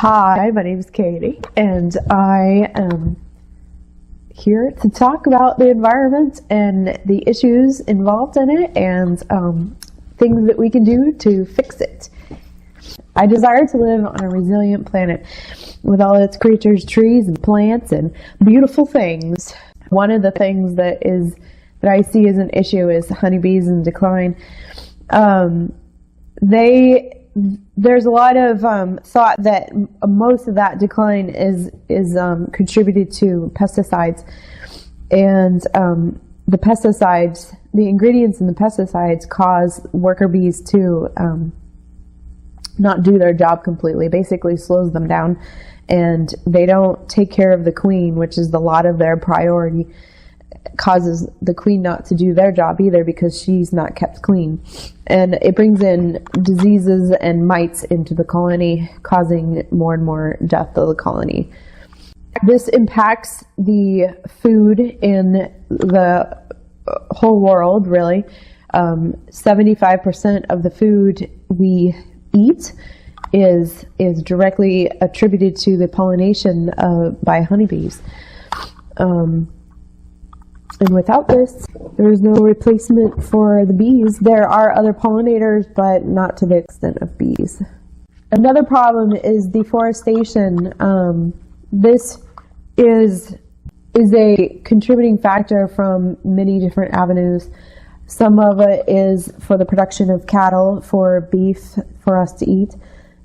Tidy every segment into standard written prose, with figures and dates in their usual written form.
Hi, my name is Katie, and I am here to talk about the environment and the issues involved in it and things that we can do to fix it. I desire to live on a resilient planet with all its creatures, trees and plants and beautiful things. One of the things that I see as an issue is honeybees in decline. There's a lot of thought that most of that decline is contributed to pesticides, and the ingredients in the pesticides cause worker bees to not do their job completely. Basically, slows them down, and they don't take care of the queen, which is a lot of their priority. Causes the queen not to do their job either because she's not kept clean, and it brings in diseases and mites into the colony, causing more and more death of the colony. This impacts the food in the whole world, really. 75% of the food we eat is directly attributed to the pollination by honeybees. And without this, there is no replacement for the bees. There are other pollinators, but not to the extent of bees. Another problem is deforestation. This is a contributing factor from many different avenues. Some of it is for the production of cattle, for beef for us to eat.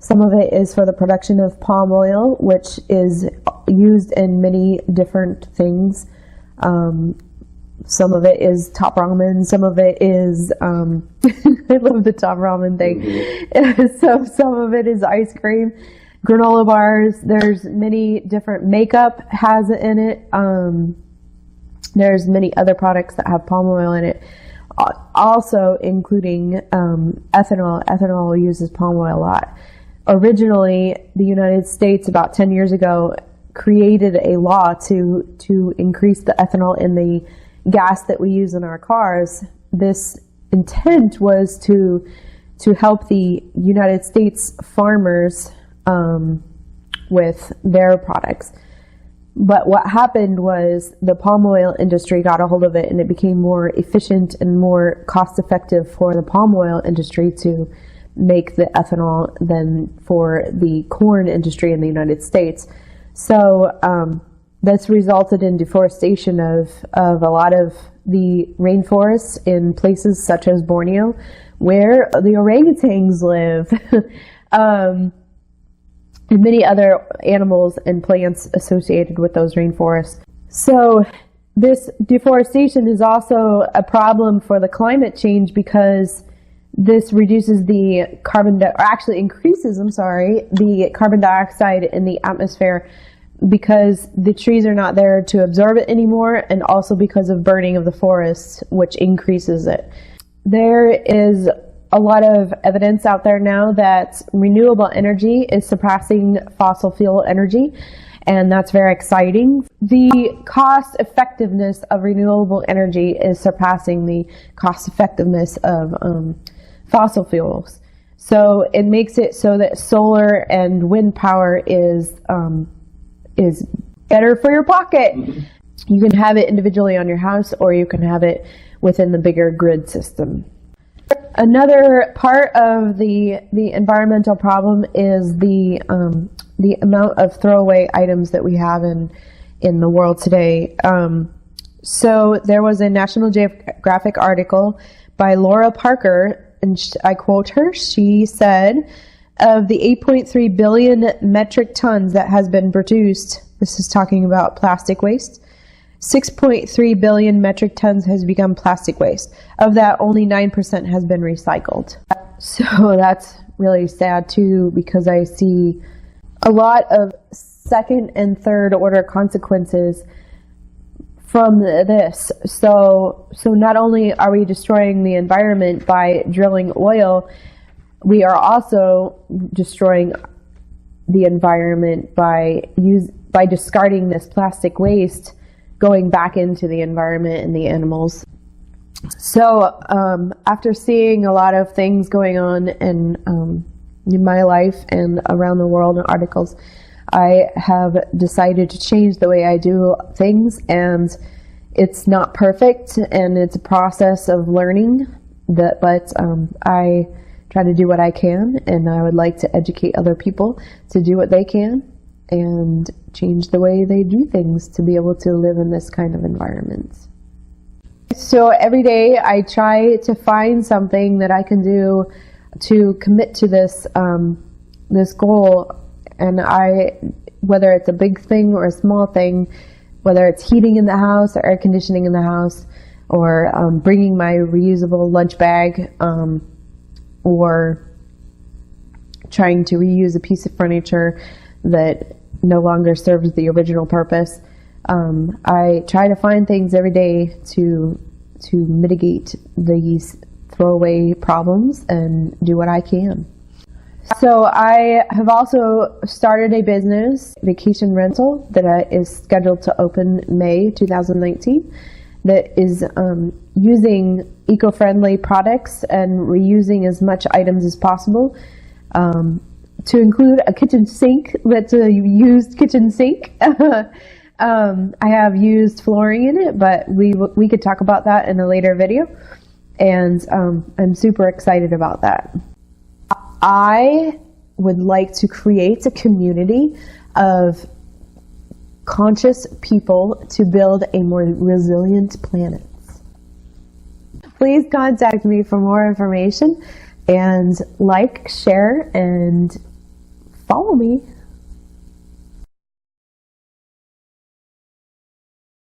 Some of it is for the production of palm oil, which is used in many different things. Some of it is top ramen. Some of it is, I love the top ramen thing. So some of it is ice cream, granola bars. There's many different makeup has it in it. There's many other products that have palm oil in it. Also including ethanol. Ethanol uses palm oil a lot. Originally, the United States about 10 years ago created a law to increase the ethanol in the gas that we use in our cars. This intent was to help the United States farmers with their products. But what happened was the palm oil industry got a hold of it, and it became more efficient and more cost effective for the palm oil industry to make the ethanol than for the corn industry in the United States. So that's resulted in deforestation of a lot of the rainforests in places such as Borneo, where the orangutans live, and many other animals and plants associated with those rainforests. So this deforestation is also a problem for the climate change because this reduces the increases the carbon dioxide in the atmosphere, because the trees are not there to absorb it anymore, and also because of burning of the forests, which increases it. There is a lot of evidence out there now that renewable energy is surpassing fossil fuel energy, and that's very exciting. The cost effectiveness of renewable energy is surpassing the cost effectiveness of fossil fuels. So it makes it so that solar and wind power is better for your pocket. You can have it individually on your house, or you can have it within the bigger grid system. Another part of the environmental problem is the amount of throwaway items that we have in the world today. So there was a National Geographic article by Laura Parker, and I quote her. She said, of the 8.3 billion metric tons that has been produced, this is talking about plastic waste, 6.3 billion metric tons has become plastic waste. Of that, only 9% has been recycled. So that's really sad too, because I see a lot of second and third order consequences from this. So not only are we destroying the environment by drilling oil, we are also destroying the environment by discarding this plastic waste, going back into the environment and the animals. So after seeing a lot of things going on my life and around the world in articles, I have decided to change the way I do things, and it's not perfect, and it's a process of learning, but I try to do what I can, and I would like to educate other people to do what they can and change the way they do things to be able to live in this kind of environment. So every day I try to find something that I can do to commit to this this goal, and whether it's a big thing or a small thing, whether it's heating in the house or air conditioning in the house, or bringing my reusable lunch bag, or trying to reuse a piece of furniture that no longer serves the original purpose. I try to find things every day to mitigate these throwaway problems and do what I can. So I have also started a business, vacation rental, that is scheduled to open May 2019, that is using eco-friendly products and reusing as much items as possible, to include a kitchen sink that's a used kitchen sink. I have used flooring in it, but we could talk about that in a later video, and I'm super excited about that. I would like to create a community of conscious people to build a more resilient planet. Please contact me for more information, and like, share, and follow me.